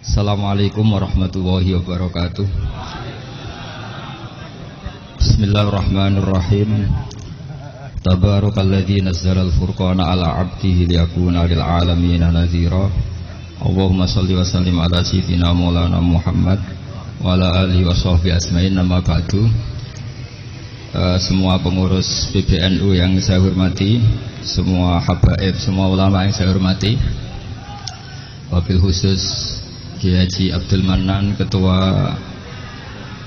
Assalamualaikum warahmatullahi wabarakatuh. Bismillahirrahmanirrahim. Tabarakalladzi nazzala al-furqana ala 'abdihi liyakuna lil 'alamin nadhira. Allahumma shalli wa sallim ala sayyidina Maulana Muhammad wa ala alihi wa sahbihi asma'in. Nama ba'du. Semua pengurus PBNU yang saya hormati, semua habaib, semua ulama yang saya hormati, wabil khusus Kiai Haji Abdul Manan, Ketua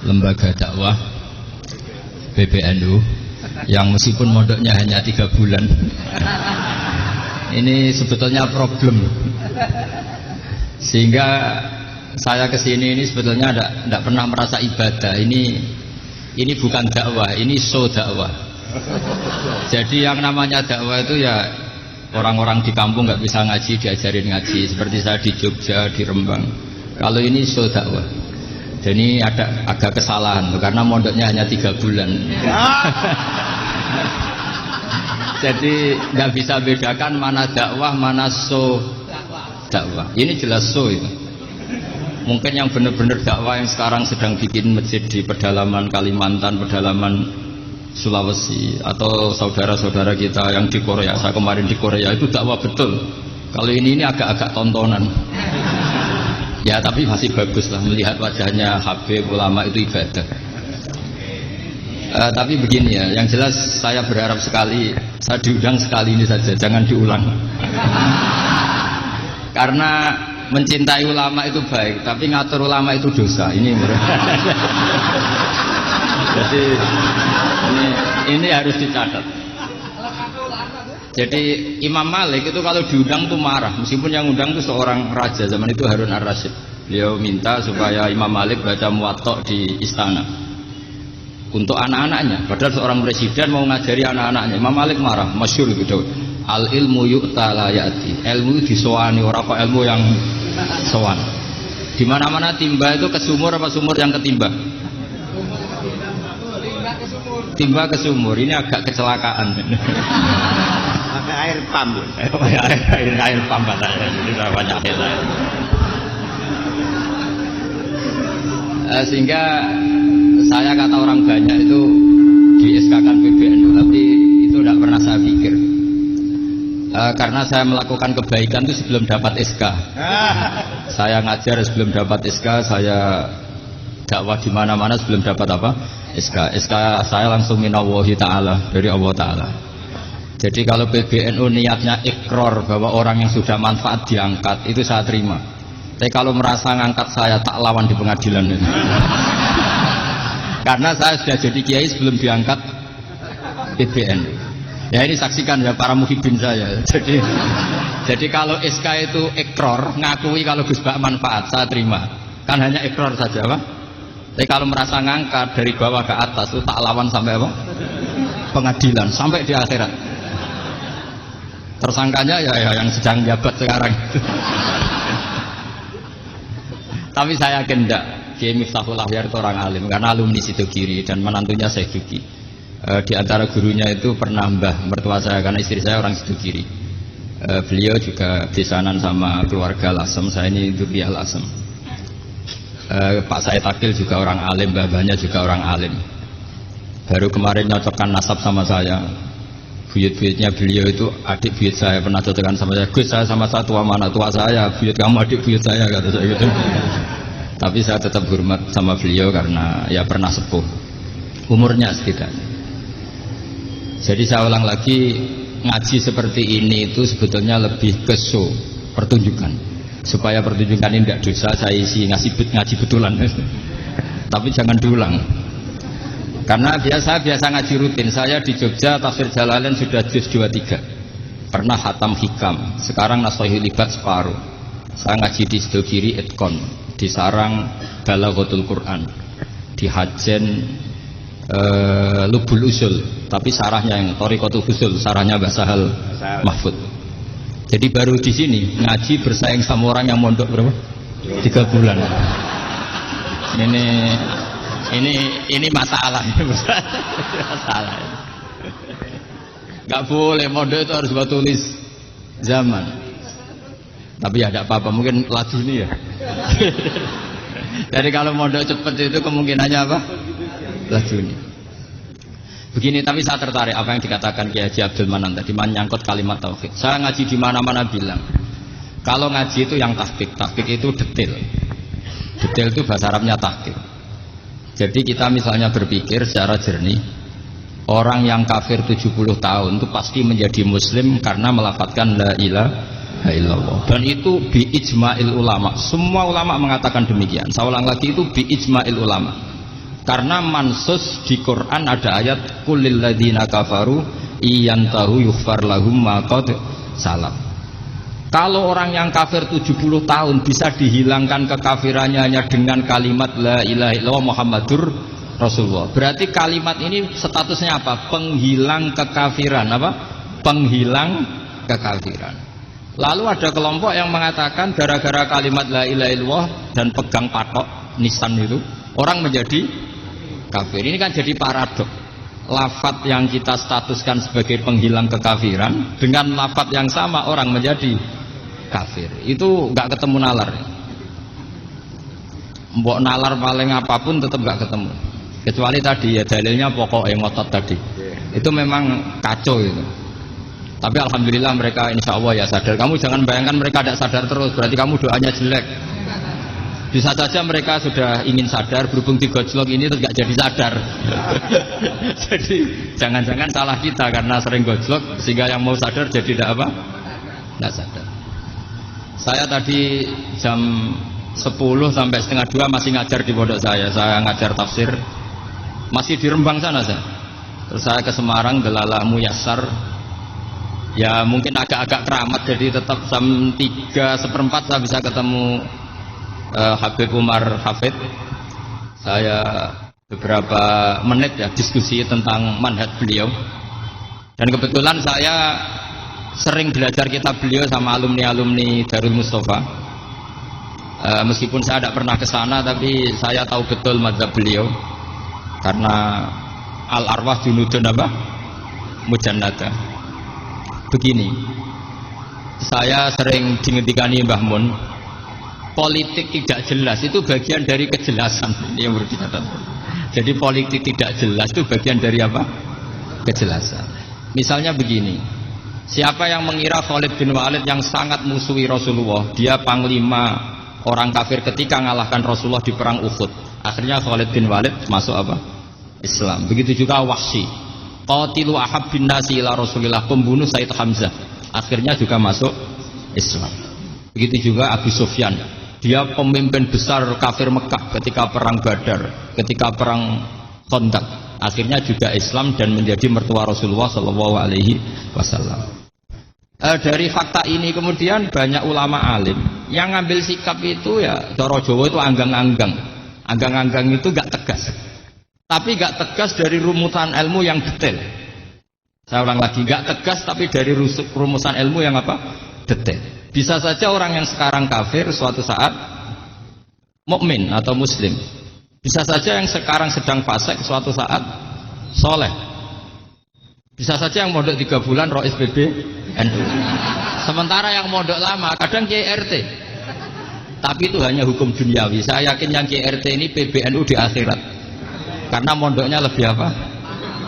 Lembaga Dakwah PBNU, yang meskipun mondoknya hanya 3 bulan ini sebetulnya problem, sehingga saya kesini ini sebetulnya tidak pernah merasa ibadah. Ini bukan dakwah, ini show dakwah. Jadi yang namanya dakwah itu ya orang-orang di kampung nggak bisa ngaji, diajarin ngaji. Seperti saya di Jogja, di Rembang. Kalau ini show dakwah. Dan ini ada agak kesalahan karena mondoknya hanya 3 bulan. Jadi nggak bisa bedakan mana dakwah, mana show dakwah. Ini jelas show itu. Mungkin yang benar-benar dakwah yang sekarang sedang bikin masjid di pedalaman Kalimantan, pedalaman Sulawesi, atau saudara-saudara kita yang di Korea. Saya kemarin di Korea itu dakwah betul. Kalau ini agak-agak tontonan. Ya tapi masih bagus lah melihat wajahnya Habib ulama itu ibadah. Tapi begini ya, yang jelas saya berharap sekali, saya diundang sekali ini saja, jangan diulang. Karena mencintai ulama itu baik, tapi ngatur ulama itu dosa. Ini jadi ini harus dicatat. Jadi Imam Malik itu kalau diundang tuh marah, meskipun yang undang itu seorang raja zaman itu, Harun ar-Rasyid. Beliau minta supaya Imam Malik baca Muwatta di istana untuk anak-anaknya. Padahal seorang presiden mau ngajari anak-anaknya. Imam Malik marah, masyhur gitu. Al ilmu yu'ta la ya'ti. Ilmu disowani, ora kok ilmu yang sowan. Di mana-mana timba itu ke sumur apa sumur yang ketimba? Timba ke sumur. Ini agak kecelakaan. Pakai air pam. Air pam katanya. Ini banyak hal. Sehingga saya kata orang banyak itu di SK-kan PBNU, tapi itu tidak pernah saya pikir. Karena saya melakukan kebaikan itu sebelum dapat SK. Saya ngajar sebelum dapat SK, saya dakwah di mana-mana sebelum dapat apa? SK. SK saya langsung minallahi ta'ala, dari Allah Ta'ala. Jadi kalau PBNU niatnya ikrar bahwa orang yang sudah manfaat diangkat, itu saya terima. Tapi kalau merasa ngangkat saya, tak lawan di pengadilan ini. Karena saya sudah jadi kiai sebelum diangkat PBNU. Ya ini saksikan ya para muhibin saya. Jadi kalau SK itu ikrar, ngakui kalau Gus Bak manfaat, saya terima. Kan hanya ikrar saja, Pak. Tapi kalau merasa ngangkat dari bawah ke atas, itu tak lawan sampai apa? Pengadilan, sampai di akhirat. Tersangkanya ya yang sedang jabat sekarang. Tapi saya yakin enggak, Kiai Miftahul Ahyar itu orang alim karena alumni Sidogiri dan menantunya Syekh Duki. Di antara gurunya itu pernah mbah mertua saya, karena istri saya orang Sidogiri. Beliau juga besanan sama keluarga Lasem, saya ini Dzurriyyah Lasem. Pak Said Akil juga orang alim, mbah-mbahnya juga orang alim. Baru kemarin nyocokkan nasab sama saya. Buyut-buyutnya beliau itu adik buyut saya, pernah cocokkan sama saya. Gus, saya sama saya tua mana? Tua saya, buyut kamu adik buyut saya, kata saya gitu. Tapi saya tetap hormat sama beliau karena ya pernah sepuh umurnya setidaknya. Jadi saya ulang lagi, ngaji seperti ini itu sebetulnya lebih ke show, pertunjukan. Supaya pertunjukan ini tidak dosa, saya isi ngaji betulan. Tapi jangan diulang. Karena biasa ngaji rutin. Saya di Jogja tafsir Jalalain sudah juz 23. Pernah khatam hikam. Sekarang Nashahul Ibad separuh. Saya ngaji di Sidogiri Itkon, di Sarang Balaghatul Quran, di Hajen Lubul Usul, tapi sarahnya yang Thariqatul Usul, sarahnya Basahal Mahfud. Jadi baru di sini ngaji bersaing sama orang yang mondok berapa? 3 bulan. Ini masalah. Masalah. Gak boleh mondok itu harus buat tulis zaman. Tapi ya tidak apa-apa, mungkin laju ini ya. Jadi kalau mondok cepat itu kemungkinannya apa? Laju ini. Begini, tapi saya tertarik apa yang dikatakan Kiai Haji Abdul Manan tadi menyangkut kalimat tauhid. Saya ngaji di mana-mana bilang, kalau ngaji itu yang tahqiq itu detail. Detail itu bahasa Arabnya tahqiq. Jadi kita misalnya berpikir secara jernih, orang yang kafir 70 tahun itu pasti menjadi muslim karena melafadzkan la ilaha illallah. Dan itu bi ijma'il ulama. Semua ulama mengatakan demikian. Saya ulang lagi, itu bi ijma'il ulama. Karena mansus di Quran ada ayat kulil ladzina kafaru iyantahu yughfar lahum ma qad salam. Kalau orang yang kafir 70 tahun bisa dihilangkan kekafirannya hanya dengan kalimat la ilaha illallah Muhammadur Rasulullah. Berarti kalimat ini statusnya apa? Penghilang kekafiran, apa? Penghilang kekafiran. Lalu ada kelompok yang mengatakan gara-gara kalimat la ilaha illallah dan pegang patok nisan itu orang menjadi kafir. Ini kan jadi paradok. Lafaz yang kita statuskan sebagai penghilang kekafiran dengan lafaz yang sama orang menjadi kafir. Itu nggak ketemu nalar. Mbok nalar paling apapun tetap nggak ketemu. Kecuali tadi ya dalilnya pokok yang ngotot tadi. Itu memang kacau itu. Tapi alhamdulillah mereka insya Allah ya sadar. Kamu jangan bayangkan mereka tidak sadar terus, berarti kamu doanya jelek. Bisa saja mereka sudah ingin sadar, berhubung di gojlok ini terus gak jadi sadar. Jadi jangan-jangan salah kita karena sering gojlok sehingga yang mau sadar jadi tidak apa? Tidak sadar. Saya tadi jam 10 sampai setengah 2 masih ngajar di pondok saya. Saya ngajar tafsir masih di Rembang sana saya. Terus saya ke Semarang, Delala Muyassar. Ya mungkin agak-agak keramat, jadi tetap jam 3:04 saya bisa ketemu Habib Umar Hafid. Saya beberapa menit ya diskusi tentang manhaj beliau. Dan kebetulan saya sering belajar kitab beliau sama alumni-alumni Darul Mustafa. Meskipun saya tidak pernah ke sana, tapi saya tahu betul mazhab beliau. Karena al-arwah junudun apa? Mujannada. Begini, saya sering dingetikani Mbah Mun, politik tidak jelas itu bagian dari kejelasan. Ini yang perlu dicatat. Jadi politik tidak jelas itu bagian dari apa? Kejelasan. Misalnya begini, siapa yang mengira Khalid bin Walid yang sangat musuhi Rasulullah, dia panglima orang kafir ketika mengalahkan Rasulullah di perang Uhud, akhirnya Khalid bin Walid masuk apa? Islam. Begitu juga Wahsy, qatilu ahabbin nasi ila Rasulillah, pembunuh Said Hamzah, akhirnya juga masuk Islam. Begitu juga Abu Sufyan, dia pemimpin besar kafir Mekah ketika perang Badar, ketika perang Khandaq, akhirnya juga Islam dan menjadi mertua Rasulullah Shallallahu Alaihi Wasallam. Dari fakta ini kemudian banyak ulama alim yang ngambil sikap itu ya cara Jawa itu anggang-anggang. Anggang-anggang itu gak tegas, tapi gak tegas dari rumusan ilmu yang detail. Saya ulang lagi, gak tegas tapi dari rumusan ilmu yang apa? Detail. Bisa saja orang yang sekarang kafir suatu saat mukmin atau muslim. Bisa saja yang sekarang sedang fasik suatu saat soleh. Bisa saja yang mondok 3 bulan rois BB NU. Sementara yang mondok lama kadang KRT. Tapi itu hanya hukum duniawi. Saya yakin yang KRT ini PBNU di akhirat. Karena mondoknya lebih apa?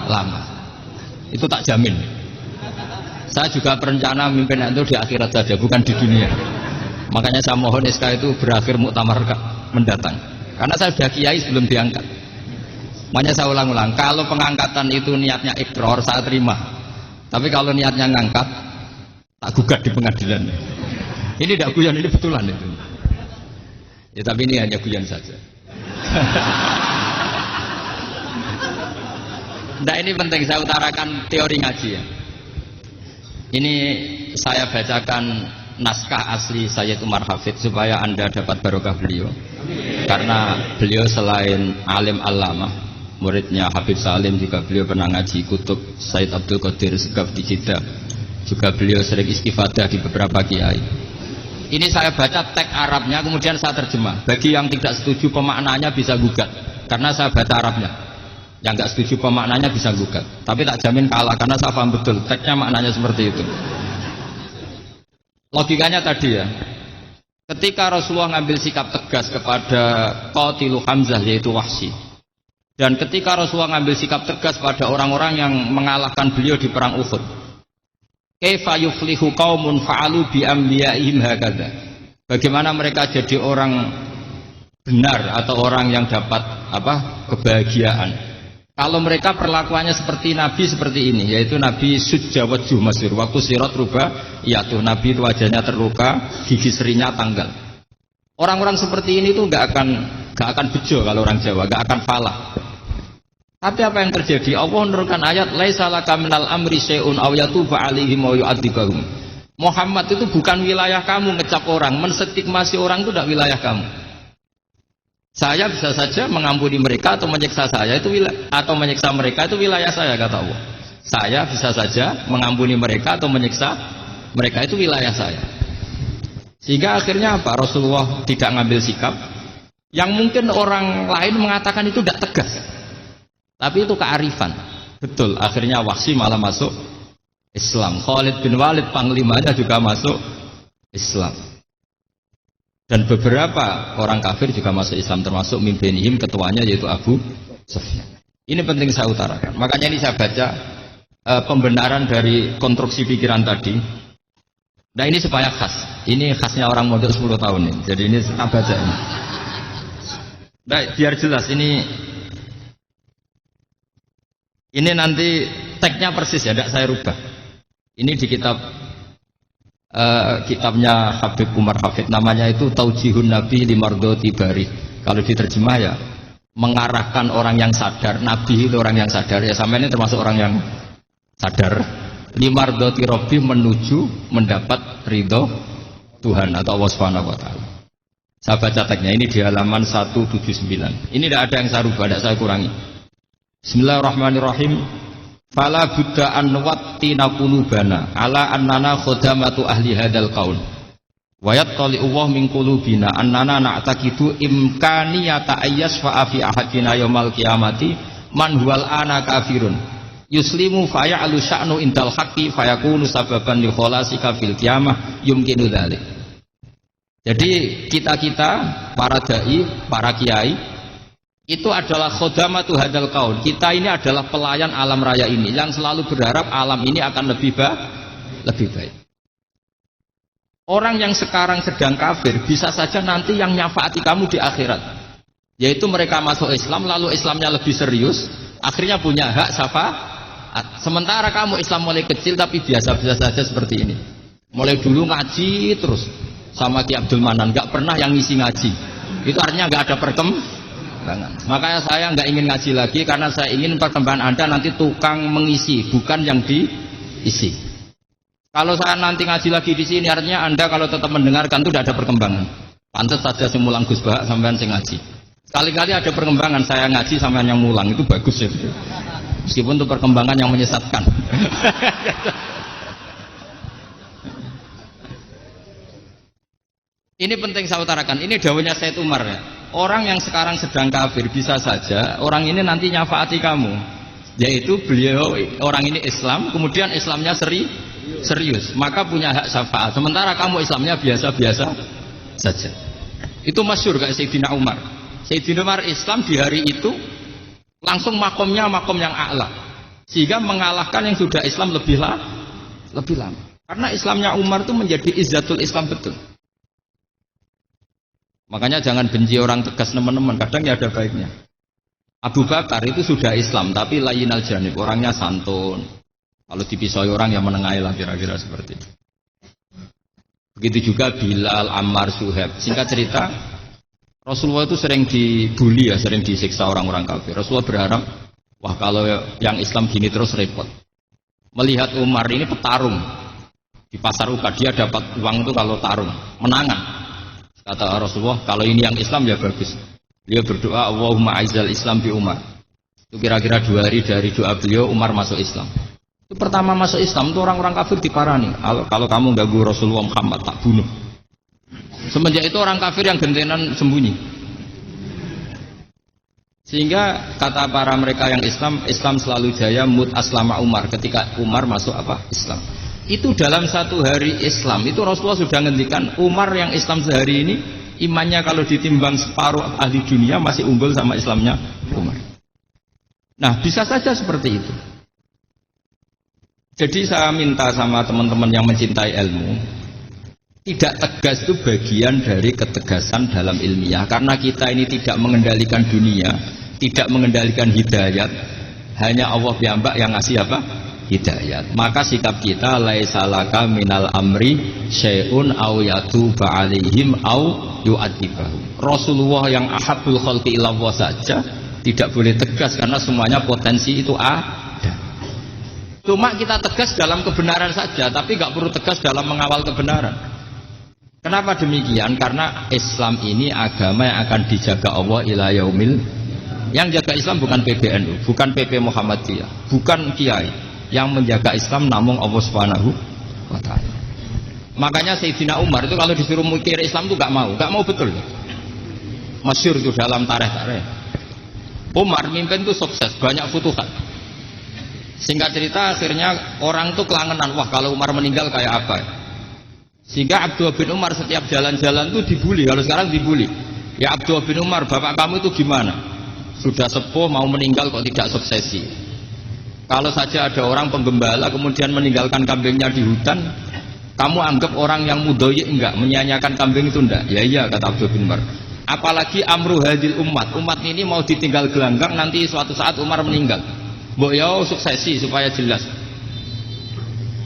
Lama. Itu tak jamin. Saya juga berencana memimpin NU di akhirat saja, bukan di dunia. Makanya saya mohon SK itu berakhir muktamar mendatang. Karena saya sudah kiai sebelum diangkat. Makanya saya ulang-ulang, kalau pengangkatan itu niatnya ikrar, saya terima. Tapi kalau niatnya ngangkat, tak gugat di pengadilan. Ini tidak guyon, ini betulan itu. Ya tapi ini hanya guyon saja. Nah ini penting saya utarakan teori ngaji ya. Ini saya bacakan naskah asli Sayyid Umar Hafid supaya Anda dapat barokah beliau. Karena beliau selain alim allamah, muridnya Habib Salim juga beliau pernah ngaji kutub Sayyid Abdul Qadir Segaf di Jeddah. Juga beliau sering istifadah di beberapa kiai. Ini saya baca teks Arabnya kemudian saya terjemah. Bagi yang tidak setuju pemaknanya bisa gugat, karena saya baca Arabnya. Yang nggak setuju pemaknanya bisa gugat, tapi tak jamin kalah karena saya paham betul teksnya maknanya seperti itu. Logikanya tadi ya, Ketika Rasulullah ngambil sikap tegas kepada Qatilu Hamzah yaitu Wahsy, dan ketika Rasulullah ngambil sikap tegas pada orang-orang yang mengalahkan beliau di perang Uhud, kaifa yuflihu qaumun fa'alu bi anbiya'ihim hakadha, bagaimana mereka jadi orang benar atau orang yang dapat kebahagiaan kalau mereka perlakuannya seperti Nabi seperti ini, yaitu Nabi sujawatuh masyhur waktu sirat rubah, tuh Nabi itu wajahnya terluka, gigi serinya tanggal. Orang-orang seperti ini tuh gak akan bejo kalau orang Jawa, gak akan falah. Tapi apa yang terjadi? Allah menurunkan ayat laisa laka minal amri syai'un aw yatuba 'alaihim aw yu'adzibahum. Muhammad itu bukan wilayah kamu ngecap orang, menstigmasi orang itu tidak wilayah kamu. Saya bisa saja mengampuni mereka atau menyiksa saya itu atau menyiksa mereka itu wilayah saya, kata Allah. Saya bisa saja mengampuni mereka atau menyiksa mereka itu wilayah saya. Sehingga akhirnya apa? Rasulullah tidak ngambil sikap yang mungkin orang lain mengatakan itu tidak tegas. Tapi itu kearifan. Betul, akhirnya Wahsy malah masuk Islam. Khalid bin Walid panglimanya juga masuk Islam. Dan beberapa orang kafir juga masuk Islam, termasuk mimpinihim, ketuanya yaitu Abu Sufyan. Ini penting saya utarakan. Makanya ini saya baca pembenaran dari konstruksi pikiran tadi. Nah ini supaya khas. Ini khasnya orang model 10 tahun ini. Jadi ini saya baca ini. Nah, biar jelas ini nanti tagnya persis ya, tidak saya rubah. Ini di kitabnya Habib Umar Hafid, namanya itu Taujihun Nabi Limardoti Bari. Kalau diterjemah ya mengarahkan orang yang sadar. Nabi itu orang yang sadar ya, sampai ini termasuk orang yang sadar. Limardoti Rabbi, menuju mendapat ridho Tuhan atau Allah Subhanahu wa taala. Saya baca tagnya ini di halaman 179. Ini tidak ada yang saya rubah, tidak saya kurangi. Bismillahirrahmanirrahim. Fala buddha an wattina qulubana ala annana khadamatu ahli hadzal qaul wa yattali Allah min qulubina annana na'taqidu imkaniyata ayyasfa fi ahadina yaumal qiyamati man huwal ana kafirun yuslimu fa ya'lu sya'nu indal haqqi fa yakunu sababan li khalasika fil qiyamah yumkinu dzalik. Jadi kita para dai, para kiai itu adalah khodamatu hadal kaun. Kita ini adalah pelayan alam raya ini yang selalu berharap alam ini akan lebih baik. Orang yang sekarang sedang kafir bisa saja nanti yang nyafaati kamu di akhirat, yaitu mereka masuk Islam lalu Islamnya lebih serius, akhirnya punya hak syafaat. Sementara kamu Islam mulai kecil tapi biasa-biasa saja seperti ini, mulai dulu ngaji terus sama Ki Abdul Manan, nggak pernah yang ngisi ngaji. Itu artinya nggak ada perkembangan. Makanya saya nggak ingin ngaji lagi karena saya ingin perkembangan Anda nanti tukang mengisi, bukan yang diisi. Kalau saya nanti ngaji lagi di sini, artinya Anda kalau tetap mendengarkan itu tidak ada perkembangan. Pantas saja semulang Gus Bahak sampean sing ngaji. Sekali-kali ada perkembangan, saya ngaji sampean yang mulang itu bagus ya. Meskipun itu perkembangan yang menyesatkan. Ini penting saya utarakan. Ini dawuhnya Said Umar ya. Orang yang sekarang sedang kafir bisa saja orang ini nanti nyafaati kamu, yaitu beliau orang ini Islam, kemudian Islamnya serius, maka punya hak syafaat. Sementara kamu Islamnya biasa-biasa saja. Itu masyhur kayak Sayyidina Umar. Sayyidina Umar Islam di hari itu langsung makomnya makom yang a'la, sehingga mengalahkan yang sudah Islam lebih lama. Karena Islamnya Umar itu menjadi izzatul Islam betul. Makanya jangan benci orang tegas teman-teman, kadang ya ada baiknya. Abu Bakar itu sudah Islam tapi layinal janib, orangnya santun. Kalau dipisoi orang yang menengahi lah kira-kira seperti itu. Begitu juga Bilal, Ammar, Suhaib. Singkat cerita, Rasulullah itu sering dibully ya, sering disiksa orang-orang kafir. Rasulullah berharap, wah kalau yang Islam gini terus repot. Melihat Umar ini petarung di pasar Ukad, dia dapat uang itu kalau tarung, menangan. Kata Rasulullah, kalau ini yang Islam ya bagus. Beliau berdoa, Allahumma aizal Islam bi Umar. Itu kira-kira 2 hari dari doa beliau, Umar masuk Islam. Itu pertama masuk Islam itu orang-orang kafir diparani. Kalau kamu ganggu Rasulullah Muhammad tak bunuh. Semenjak itu orang kafir yang gentenan sembunyi. Sehingga kata para mereka yang Islam selalu jaya mut aslama Umar ketika Umar masuk Islam. Itu dalam satu hari Islam itu Rasulullah sudah ngendikan Umar yang Islam sehari ini imannya kalau ditimbang separuh ahli dunia masih unggul sama Islamnya Umar. Nah bisa saja seperti itu. Jadi saya minta sama teman-teman yang mencintai ilmu, tidak tegas itu bagian dari ketegasan dalam ilmiah. Karena kita ini tidak mengendalikan dunia, tidak mengendalikan hidayat, hanya Allah piyambak yang ngasih apa? Hidayat. Maka sikap kita laisa laka minal amri syai'un aw yatuba alaihim aw yu'adzibahum. Rasulullah yang ahabbul khalqi ilallah saja tidak boleh tegas karena semuanya potensi itu ada. Cuma kita tegas dalam kebenaran saja, tapi nggak perlu tegas dalam mengawal kebenaran. Kenapa demikian? Karena Islam ini agama yang akan dijaga Allah ila yaumil. Yang jaga Islam bukan PBNU, bukan PP Muhammadiyah, bukan kiai. Yang menjaga Islam namun Allah Subhanahu wa taala. Makanya Sayyidina Umar itu kalau disuruh mikir Islam itu nggak mau betul. Masyhur itu dalam tarikh-tarikh. Umar mimpin itu sukses, banyak futuhat. Singkat cerita akhirnya orang tuh kelangenan, wah kalau Umar meninggal kayak apa. Sehingga Abdullah bin Umar setiap jalan-jalan tuh dibully. Kalau sekarang dibully, ya Abdullah bin Umar bapak kamu itu gimana, sudah sepuh mau meninggal kok tidak suksesi. Kalau saja ada orang penggembala kemudian meninggalkan kambingnya di hutan, kamu anggap orang yang mudoyi enggak, menyanyiakan kambing itu enggak? Ya iya kata Abdullah bin Umar. Apalagi amru hadil umat ini mau ditinggal gelanggang, nanti suatu saat Umar meninggal. Mbok ya suksesi supaya jelas.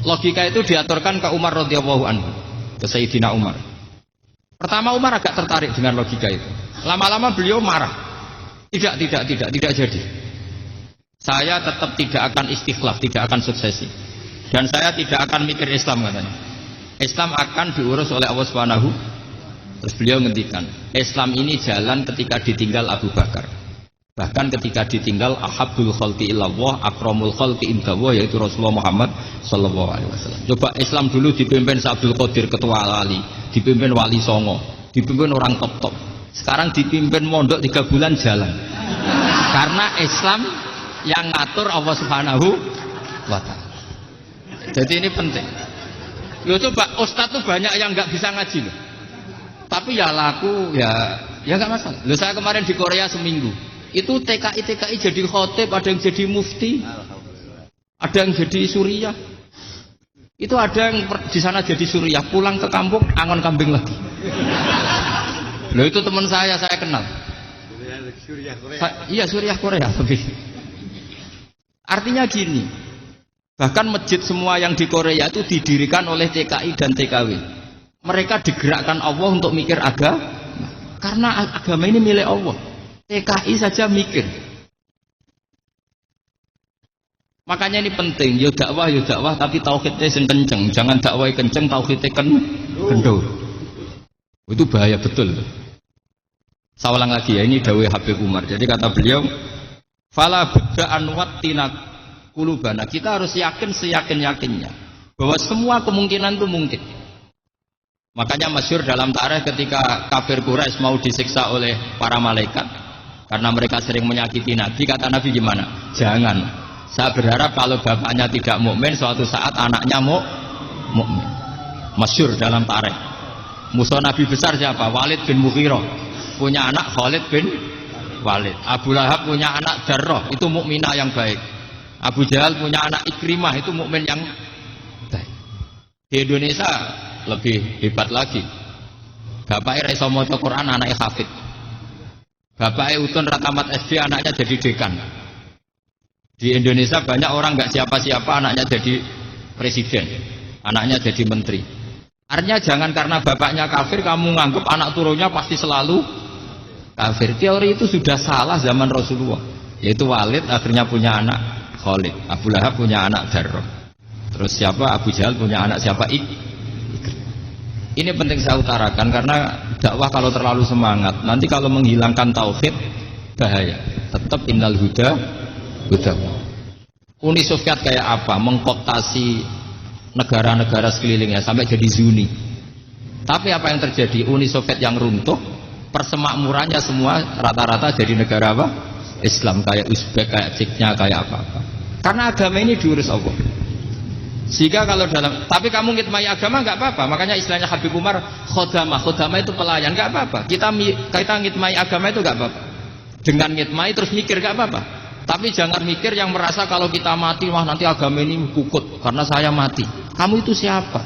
Logika itu diaturkan ke Umar radhiyallahu anhu, ke Sayyidina Umar. Pertama Umar agak tertarik dengan logika itu. Lama-lama beliau marah. Tidak jadi. Saya tetap tidak akan istikhlaf, tidak akan suksesi. Dan saya tidak akan mikir Islam katanya. Islam akan diurus oleh Allah Subhanahu. Terus beliau ngendikan, Islam ini jalan ketika ditinggal Abu Bakar. Bahkan ketika ditinggal ahabbul khalqi ilallah akramul khalqi indallah, yaitu Rasulullah Muhammad sallallahu alaihi wasallam. Coba Islam dulu dipimpin Abdul Qadir ketua wali, dipimpin Wali Songo, dipimpin orang top. Sekarang dipimpin mondok 3 bulan jalan. Karena Islam yang ngatur Allah Subhanahu wa taala. Jadi ini penting. Yo coba ustaz tuh banyak yang nggak bisa ngaji loh. Tapi ya laku ya nggak masalah. Loh saya kemarin di Korea seminggu. Itu TKI jadi khotib, ada yang jadi mufti, ada yang jadi suriah. Itu ada yang di sana jadi suriah, pulang ke kampung angon kambing lagi. Loh itu teman saya kenal. Iya suriah Korea tapi. Artinya gini, bahkan masjid semua yang di Korea itu didirikan oleh TKI dan TKW. Mereka digerakkan Allah untuk mikir agama, karena agama ini milik Allah. TKI saja mikir. Makanya ini penting, yo dakwah tapi tauhidnya sing kenceng, jangan dakwah kenceng tauhidnya kendor. Itu bahaya betul. Saya ulang lagi ya, ini dawuh Habib Umar. Jadi kata beliau, fala budda an wattina qulubana. Kita harus yakin seyakin-yakinnya bahwa semua kemungkinan itu mungkin. Makanya masyhur dalam tarikh ketika kafir Quraisy mau disiksa oleh para malaikat karena mereka sering menyakiti Nabi, kata Nabi gimana? Jangan. Saya berharap kalau bapaknya tidak mukmin, suatu saat anaknya mukmin. Masyhur dalam tarikh. Musuh Nabi besar siapa? Walid bin Mughirah. Punya anak Khalid bin Walid. Abu Lahab punya anak Darrah, itu mukminah yang baik. Abu Jahal punya anak Ikrimah, itu mukmin yang baik. Di Indonesia lebih hebat lagi. Bapaknya reso maca Quran, anaknya hafid. Bapaknya Utun Ratamat SD, anaknya jadi dekan. Di Indonesia banyak orang nggak siapa-siapa, anaknya jadi presiden, anaknya jadi menteri. Artinya jangan karena bapaknya kafir kamu nganggep anak turunnya pasti selalu kafir. Teori itu sudah salah zaman Rasulullah. Yaitu Walid akhirnya punya anak Khalid, Abu Lahab punya anak Darrah. Terus siapa? Abu Jahal punya anak siapa? Ini penting saya utarakan karena dakwah kalau terlalu semangat, nanti kalau menghilangkan tauhid bahaya. Tetap innal huda. Uni Soviet kayak apa? Mengkooptasi negara-negara sekelilingnya sampai jadi Zuni. Tapi apa yang terjadi? Uni Soviet yang runtuh, persemakmurannya semua rata-rata jadi negara apa? Islam, kayak Uzbek, kayak Ceknya, kayak apa-apa. Karena agama ini diurus Allah. Sehingga kalau tapi kamu ngitmai agama nggak apa-apa. Makanya istilahnya Habib Umar khodamah itu pelayan, nggak apa-apa. Kita ngitmai agama itu nggak apa-apa. Dengan ngitmai terus mikir nggak apa-apa. Tapi jangan mikir yang merasa kalau kita mati wah nanti agama ini kukut karena saya mati. Kamu itu siapa?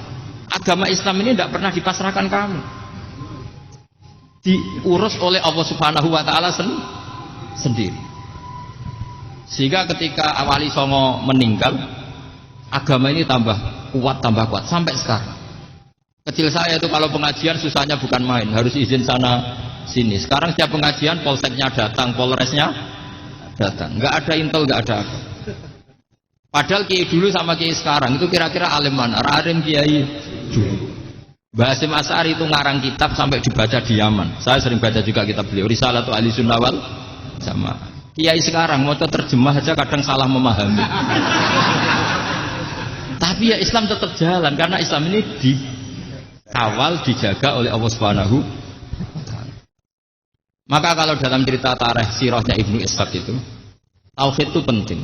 Agama Islam ini tidak pernah dipasrahkan kamu. Diurus oleh Allah Subhanahu wa taala sendiri. Sehingga ketika Wali Songo meninggal, agama ini tambah kuat sampai sekarang. Kecil saya itu kalau pengajian susahnya bukan main, harus izin sana sini. Sekarang setiap pengajian polseknya datang, polresnya datang. Nggak ada intel, nggak ada apa. Padahal kiai dulu sama kiai sekarang itu kira-kira alim mana? Alim kiai dulu. Mbah Hasyim Asy'ari itu ngarang kitab sampai dibaca di Yaman. Saya sering baca juga kitab beliau, Risalatu Ahli Sunnah wal Jamaah. Kiai sekarang mau terjemah aja kadang salah memahami. Tapi ya Islam tetap jalan karena Islam ini dikawal, dijaga oleh Allah Subhanahu wa taala. Maka kalau dalam cerita tarikh sirahnya Ibnu Ishaq itu, tauhid itu penting.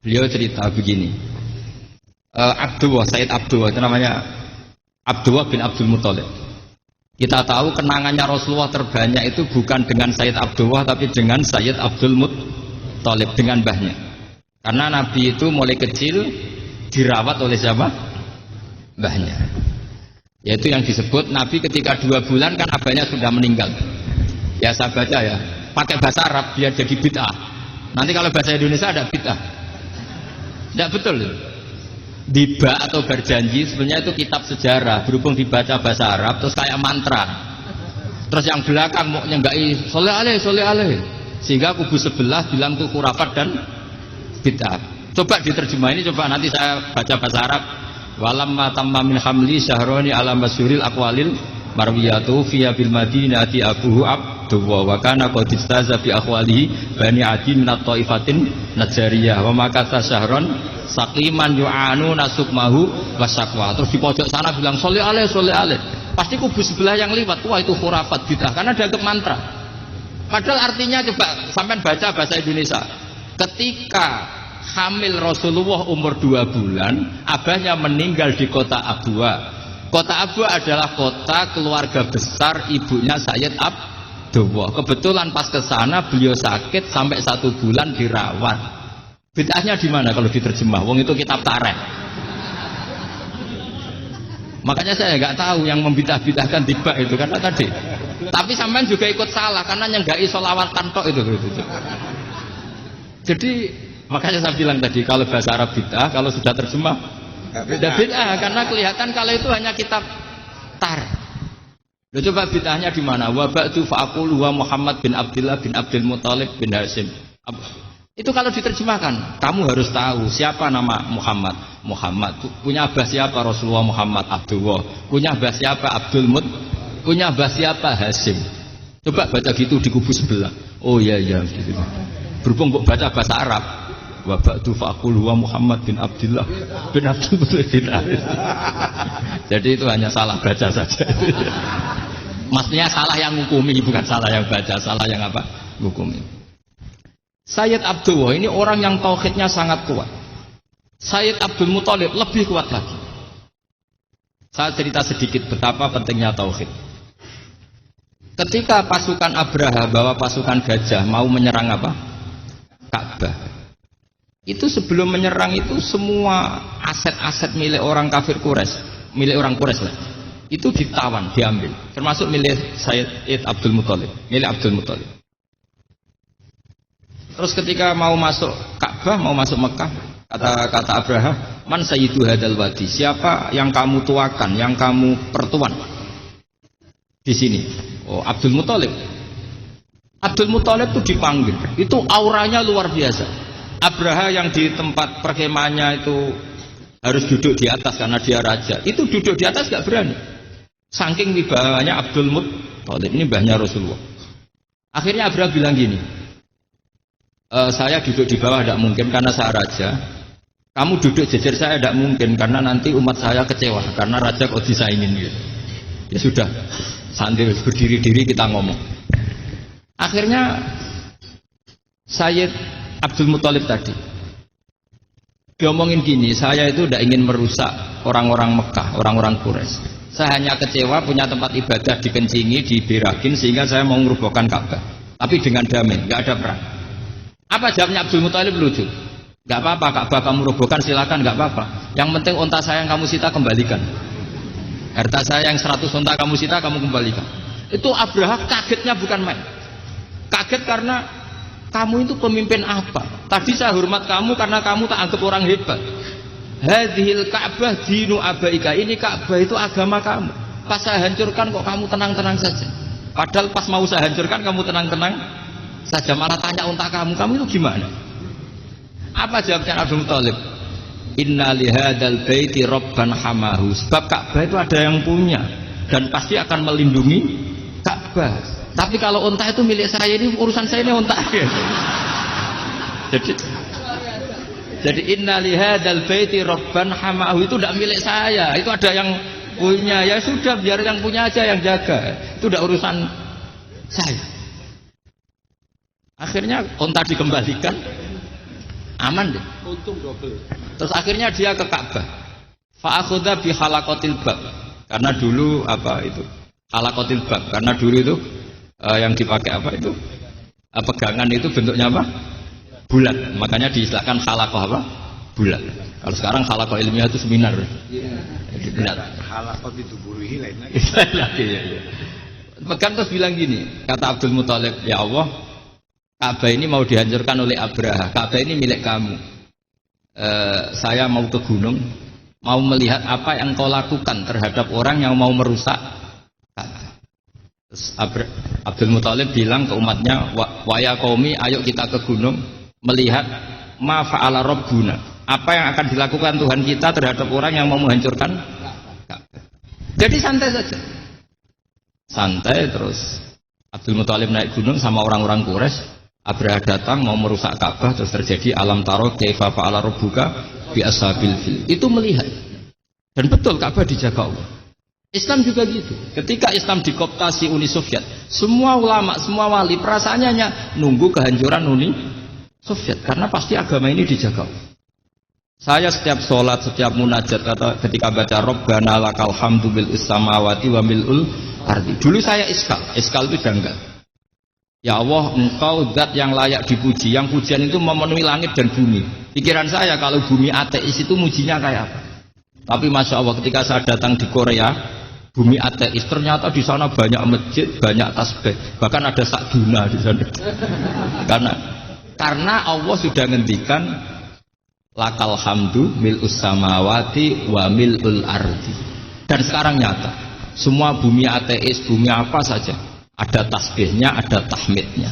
Beliau cerita begini. Sayyid Abdullah itu namanya Abdullah bin Abdul Muthalib. Kita tahu kenangannya Rasulullah terbanyak itu bukan dengan Sayyid Abdullah tapi dengan Sayyid Abdul Muthalib, dengan mbahnya. Karena Nabi itu mulai kecil dirawat oleh siapa? Mbahnya. Yaitu yang disebut Nabi ketika 2 bulan kan abahnya sudah meninggal. Ya saya baca ya, pakai bahasa Arab biar jadi bid'ah. Nanti kalau bahasa Indonesia ada bid'ah. Tidak betul. Diba atau berjanji sebenarnya itu kitab sejarah, berhubung dibaca bahasa Arab terus kayak mantra. Terus yang belakang mau nyenggai soleh aleh, sehingga kubu sebelah bilang itu khurafat dan bid'ah. Coba diterjemah ini, coba nanti saya baca bahasa Arab. Walamma tamma min hamli syahroni ala masyhuril aqwalil marwiyatu fiya bil madinati abuhu Abdullah wa kana qad istaza bi aqwalihi bani adi min at-taifatin najariyah wa makatha syahron saqiman yu'anu nasukmahu wasakwa. Terus di pojok sana bilang soleh aleh. Pasti kubu sebelah yang lewat, wah itu khurafat bid'ah karena dianggap mantra. Padahal artinya coba sampai baca bahasa Indonesia. Ketika hamil Rasulullah umur 2 bulan, abahnya meninggal di kota Abwa. Kota Abwa adalah kota keluarga besar ibunya Sayyid Abdullah. Kebetulan pas ke sana beliau sakit sampai 1 bulan dirawat. Bid'ahnya di mana kalau diterjemah? Wong itu kitab tarikh. Makanya saya nggak tahu yang membidah-bidahkan tiba itu karena tadi. Tapi sampean juga ikut salah karena nyenggai sholawat kantok itu. Jadi makanya saya bilang tadi kalau bahasa Arab bid'ah, kalau sudah terjemah bid'ah karena kelihatan kalau itu hanya kitab tarikh. Loh, coba bid'ahnya di mana? Wa ba'du fa'aqulu wa Muhammad bin Abdullah bin Abdul Muthalib bin Hasyim. Itu kalau diterjemahkan, kamu harus tahu siapa nama Muhammad. Muhammad punya abah siapa? Rasulullah Muhammad Abdullah. Punya abah siapa? Abdul Mut. Punya abah siapa? Hasyim. Coba baca gitu di kubu sebelah. Oh iya. Berhubung kok baca bahasa Arab. Wa ba'du fa'qul wa Muhammad bin Abdullah bin Abdul Muthalib bin Hasyim. Jadi itu hanya salah baca saja. Maksudnya salah yang ngukumi, bukan salah yang baca, salah yang apa? Ngukumi. Sayyid Abdullah ini orang yang tauhidnya sangat kuat. Sayyid Abdul Muthalib lebih kuat lagi. Saya cerita sedikit betapa pentingnya tauhid. Ketika pasukan Abraha bawa pasukan gajah mau menyerang apa? Ka'bah. Itu sebelum menyerang itu semua aset-aset milik orang kafir Quraisy, milik orang Quraisy lah. Itu ditawan, diambil. Termasuk milik Sayyid Abdul Muthalib, milik Abdul Muthalib. Terus ketika mau masuk Ka'bah, mau masuk Mekah, kata Abraha, man sayyidu hadal wadi, siapa yang kamu tuakan, yang kamu pertuan di sini? Oh, Abdul Muthalib. Abdul Muthalib itu dipanggil, itu auranya luar biasa. Abraha yang di tempat perkemahannya itu harus duduk di atas karena dia raja, itu duduk di atas gak berani. Saking wibawanya Abdul Muthalib, ini mbahnya Rasulullah. Akhirnya Abraha bilang gini, saya duduk di bawah tidak mungkin karena saya raja. Kamu duduk jejer saya tidak mungkin karena nanti umat saya kecewa karena raja kok disaingin gitu. Ya sudah, sambil berdiri-diri kita ngomong. Akhirnya Sayyid Abdul Muthalib tadi Diomongin gini, saya itu tidak ingin merusak orang-orang Mekah, orang-orang Quraisy. Saya hanya kecewa punya tempat ibadah dikencingi, diberakin sehingga saya mau merubuhkan Ka'bah. Tapi dengan damai, nggak ada perang. Apa jawabnya Abdul Muthalib lucu? Nggak apa-apa, Ka'bah kamu robohkan silakan, nggak apa-apa. Yang penting unta saya yang kamu sita kembalikan. Harta saya yang 100 unta kamu sita kamu kembalikan. Itu Abraha kagetnya bukan main. Kaget karena kamu itu pemimpin apa? Tadi saya hormat kamu karena kamu tak anggap orang hebat. Hadhil Ka'bah dinu abaika, ini Ka'bah itu agama kamu. Pas saya hancurkan kok kamu tenang-tenang saja. Padahal pas mau saya hancurkan kamu tenang-tenang saja, malah tanya unta kamu itu gimana? Apa jawabnya Abdul Muthalib? Inna lihadal baiti rabban hamahu. Sebab Ka'bah itu ada yang punya dan pasti akan melindungi Ka'bah. Tapi kalau unta itu milik saya, ini urusan saya, ini unta. Jadi inna lihadal baiti rabban hamahu itu tidak milik saya, itu ada yang punya. Ya sudah, biar yang punya aja yang jaga, itu tidak urusan saya. Akhirnya unta dikembalikan, aman deh. Untung double. Terus akhirnya dia ke Ka'bah. Fa'akhudha bi halaqatil bab. Karena dulu apa itu? Halaqatil bab. Karena dulu itu yang dipakai apa itu? Pegangan itu bentuknya apa? Bulat. Makanya diistilahkan halaqah apa? Bulat. Kalau sekarang halaqah ilmiah itu seminar. Jadi bulat. Halaqah itu buruhi lain lagi. Pegang terus bilang gini, kata Abdul Muthalib, ya Allah, Ka'bah ini mau dihancurkan oleh Abraha. Ka'bah ini milik kamu. Saya mau ke gunung, mau melihat apa yang kau lakukan terhadap orang yang mau merusak Ka'bah. Terus Abdul Muthalib bilang ke umatnya, wa ya qaumi, ayo kita ke gunung melihat ma fa'ala rabbuna. Apa yang akan dilakukan Tuhan kita terhadap orang yang mau menghancurkan Ka'bah. Jadi santai saja. Santai terus Abdul Muthalib naik gunung sama orang-orang Quraisy. Abraha datang mau merusak Ka'bah, terus terjadi alam taro kaifa fa'ala rabbuka bi ashabil fil. Itu melihat. Dan betul Ka'bah dijaga Allah. Islam juga gitu. Ketika Islam dikooptasi Uni Soviet, semua ulama, semua wali perasaannya hanya nunggu kehancuran Uni Soviet karena pasti agama ini dijaga Allah. Saya setiap sholat, setiap munajat ketika baca Rabbana lakal hamdu bil samawati wa mil'ul ardi. Dulu saya iskal itu janggal. Ya Allah, engkau zat yang layak dipuji, yang pujian itu memenuhi langit dan bumi. Pikiran saya kalau bumi ateis itu mujinya kayak apa? Tapi Masya Allah ketika saya datang di Korea, bumi ateis, ternyata di sana banyak masjid, banyak tasbih, bahkan ada sakduna di sana. Karena Allah sudah ngendikan lakal hamdu mil'us samawati wa mil'ul ardi. Dan sekarang nyata, semua bumi ateis, bumi apa saja, ada tasbihnya, ada tahmidnya.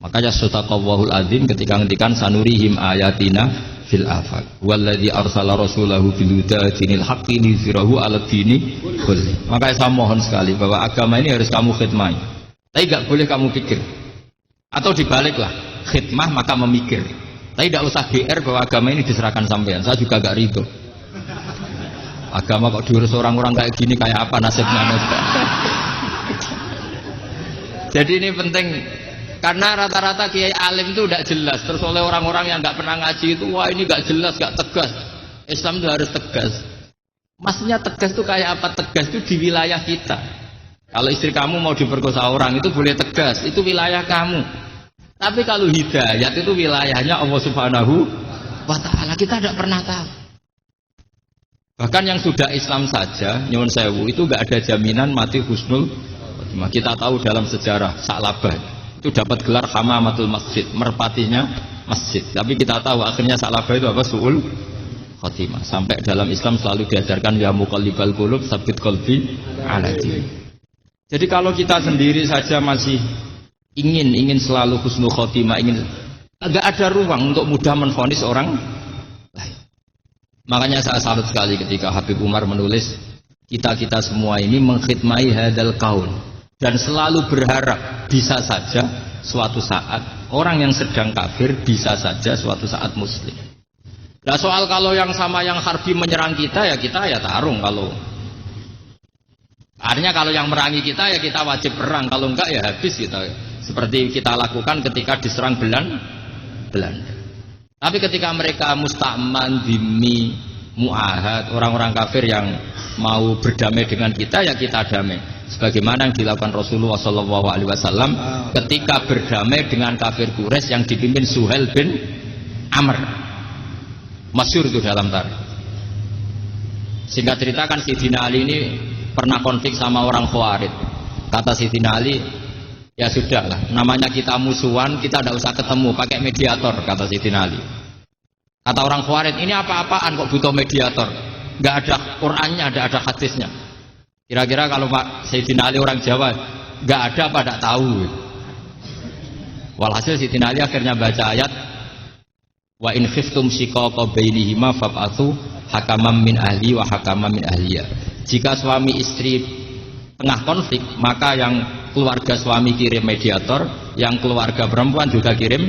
Makanya sadaqallahul adzim ketika ngendikan sanurihim ayatina fil afaq walladzi arsala rasulahu bil huda dinil haqqi liyuzhirahu 'ala dini kulli. Makanya saya mohon sekali bahwa agama ini harus kamu khidmah. Tapi enggak boleh kamu pikir. Atau dibaliklah, khidmah maka memikir. Tapi tidak usah GR bahwa agama ini diserahkan sampean. Saya juga enggak ridho. Agama kok diurus orang-orang kayak gini, kayak apa nasibnya? Jadi ini penting karena rata-rata kiai alim itu tidak jelas. Terus oleh orang-orang yang nggak pernah ngaji itu, wah ini nggak jelas, nggak tegas. Islam itu harus tegas. Maksudnya tegas itu kayak apa? Tegas itu di wilayah kita. Kalau istri kamu mau diperkosa orang itu boleh tegas, itu wilayah kamu. Tapi kalau hidayat itu wilayahnya Allah Subhanahu wa Ta'ala. Kita tidak pernah tahu. Bahkan yang sudah Islam saja, nyuwun sewu, itu nggak ada jaminan mati husnul. Kita tahu dalam sejarah Sa'labah itu dapat gelar Hamamatul Masjid, merpatinya masjid. Tapi kita tahu akhirnya Sa'labah itu apa? Su'ul khotimah. Sampai dalam Islam selalu diajarkan ya muqallibal qulub tsabbit qalbi ala din. Jadi kalau kita sendiri saja masih ingin selalu husnul khotimah, agak ada ruang untuk mudah menvonis orang lain. Makanya saya salut sekali ketika Habib Umar menulis kita semua ini mengkhidmati hadal kaun. Dan selalu berharap bisa saja suatu saat orang yang sedang kafir bisa saja suatu saat muslim. Nah soal kalau yang sama yang harbi menyerang kita ya tarung. Kalau artinya kalau yang merangi kita ya kita wajib perang. Kalau enggak ya habis kita. Seperti kita lakukan ketika diserang Belanda. Tapi ketika mereka musta'man, dhimmi, mu'ahad, orang-orang kafir yang mau berdamai dengan kita, ya kita damai. Sebagaimana yang dilakukan Rasulullah SAW ketika berdamai dengan kafir Quraisy yang dipimpin Suhail bin Amr. Masyhur itu dalam tarikh. Singkat cerita kan Sayyidina Ali ini pernah konflik sama orang Khawarij. Kata Sayyidina Ali, ya sudahlah, namanya kita musuhan, kita tidak usah ketemu, pakai mediator, kata Sayyidina Ali. Kata orang Khawarij, ini apa-apaan kok butuh mediator? Nggak ada Qur'annya, nggak ada hadisnya. Kira-kira kalau Pak Sayyidina Ali orang Jawa, nggak ada apa tidak tahu. Walhasil Sayyidina Ali akhirnya baca ayat, wa in khiftum shiqaqa bainihima fab'atsu hakaman min ahli wa hakaman min ahliya. Jika suami istri tengah konflik, maka yang keluarga suami kirim mediator, yang keluarga perempuan juga kirim.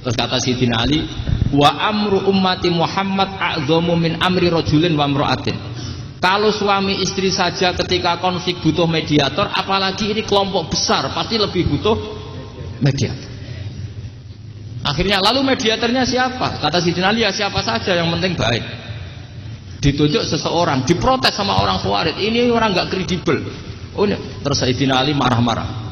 Terus kata Sayyidina Ali, wa amru ummati Muhammad a'dhamu min amri rajulin wa imra'atin. Kalau suami istri saja ketika konflik butuh mediator, apalagi ini kelompok besar pasti lebih butuh mediator. Akhirnya lalu mediatornya siapa? Kata Sayyidina Ali, ya siapa saja yang penting baik. Ditunjuk seseorang, diprotes sama orang Khawarij, ini orang nggak kredibel. Oh, terus Sayyidina Ali marah-marah.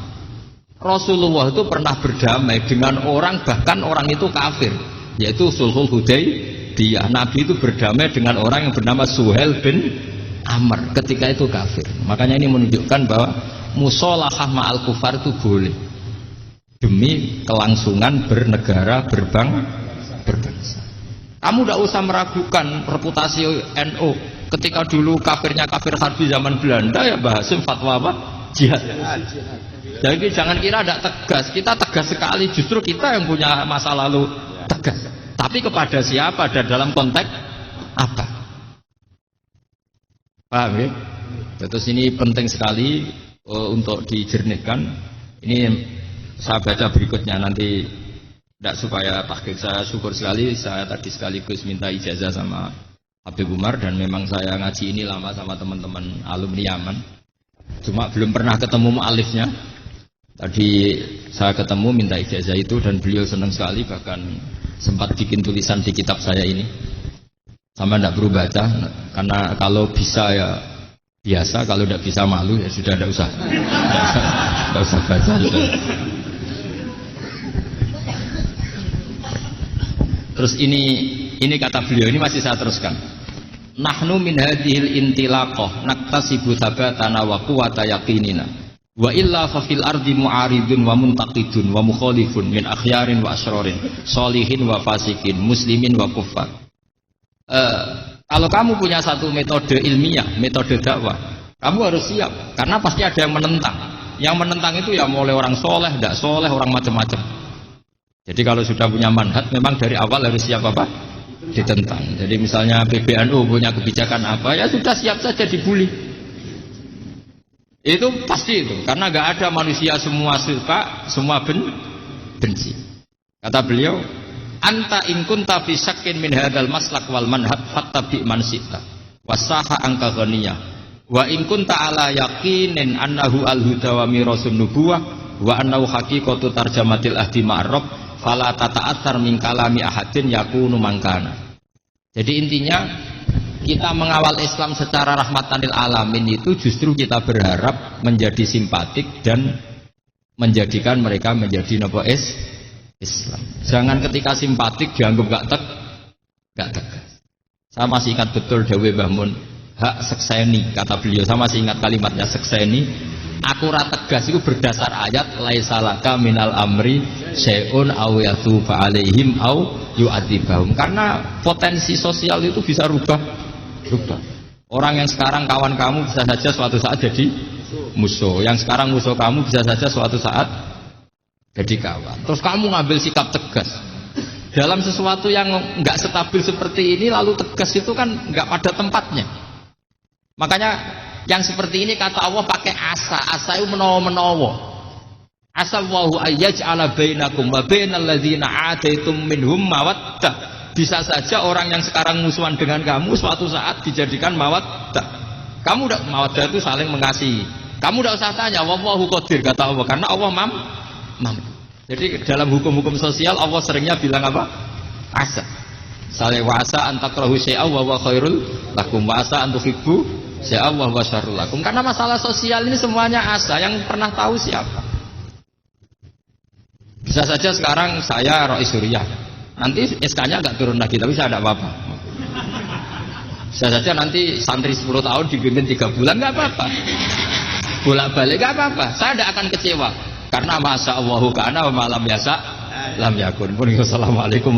Rasulullah itu pernah berdamai dengan orang, bahkan orang itu kafir, yaitu Sulhul Hudaybiyah. Nabi itu berdamai dengan orang yang bernama Suhail bin Amr ketika itu kafir. Makanya ini menunjukkan bahwa musolahah ma'al kufar itu boleh demi kelangsungan bernegara, berbangsa. Kamu tidak usah meragukan reputasi NU. Ketika dulu kafirnya kafir harbi zaman Belanda, ya Mbah Hasim fatwa apa? Jihad. Jadi jangan kira tidak tegas. Kita tegas sekali. Justru kita yang punya masa lalu tegas. Tapi kepada siapa dan dalam konteks apa? Paham ya? Terus ini penting sekali untuk dijernihkan. Ini saya baca berikutnya nanti. Tidak supaya tahqiq, saya syukur sekali, saya tadi sekaligus minta ijazah sama Habib Umar, dan memang saya ngaji ini lama sama teman-teman alumni Yaman, cuma belum pernah ketemu mu'alifnya. Tadi saya ketemu minta ijazah itu dan beliau senang sekali, bahkan sempat bikin tulisan di kitab saya ini. Sama tidak perlu baca, karena kalau bisa ya biasa, kalau tidak bisa malu ya sudah, tidak usah baca sudah. Terus ini kata beliau, ini masih saya teruskan. Nahnu min hadhil intilaqah naktasibu thabatana wa quwwata yaqinina. Wa illa fa fil ardi mu'aridun wa muntaqidun wa mukhalifun min akhyarin wa asrarin, sholihin wa fasikin, muslimin wa kuffar. Kalau kamu punya satu metode ilmiah, metode dakwah, kamu harus siap karena pasti ada yang menentang. Yang menentang itu ya mulai orang soleh, tidak soleh, orang macam-macam. Jadi kalau sudah punya manhaj, memang dari awal harus siap apa? Ditentang. Jadi misalnya PBNU punya kebijakan apa, ya sudah siap saja dibully. Itu pasti itu, karena nggak ada manusia semua suka, semua benci. Kata beliau, anta in kunta fi syakkin min hadzal maslak wal manhaj fattabi man syi'ta wasaha angka ghaniyah wa in kunta ala yaqinin annahu al-huda wa mirasun nubuwah wa annahu haqiqatu tarjamatil ahdi ma'rab fala tata'atsar min kalami ahadin yakunu mangkana. Jadi intinya kita mengawal Islam secara rahmatan lil alamin itu justru kita berharap menjadi simpatik dan menjadikan mereka menjadi napa Islam. Jangan ketika simpatik dianggap gak tegas. Saya masih ingat betul dawuh Mbah Mun, hak sekseni, kata beliau. Saya masih ingat kalimatnya sekseni. Aku ra tegas itu berdasar ayat laisa laka minal amri syai'un aw yatuba alaihim aw yu'adzibahum. Karena potensi sosial itu bisa rubah. Orang yang sekarang kawan kamu bisa saja suatu saat jadi musuh. Yang sekarang musuh kamu bisa saja suatu saat jadi kawan. Terus kamu ngambil sikap tegas dalam sesuatu yang nggak stabil seperti ini, lalu tegas itu kan nggak pada tempatnya. Makanya yang seperti ini kata Allah pakai asa. Asa itu menawa-menawa. Asa Allahu ayyaj'ala bainakum wa bainal ladzina 'ataitum minhum mawaddah. Bisa saja orang yang sekarang musuhan dengan kamu suatu saat dijadikan mawaddah. Kamu udah mawaddah itu saling mengasihi. Kamu udah usah tanya, wallahu qadir, kata Allah, karena Allah mampu. Jadi dalam hukum-hukum sosial Allah seringnya bilang apa? asa. Sale wasa antakrahu syai'a wa huwa khairul lakum wa asa antuhibbu syai'a wa huwa syarrul lakum. Karena masalah sosial ini semuanya asa, yang pernah tahu siapa? Bisa saja sekarang saya Rois Suriah, nanti SK-nya nggak turun lagi, tapi saya tidak apa-apa. Bisa saja nanti santri 10 tahun dipimpin 3 bulan nggak apa-apa, bolak-balik nggak apa-apa, saya tidak akan kecewa karena masya Allahu kana wa malam biasa lam yakun. Assalamualaikum.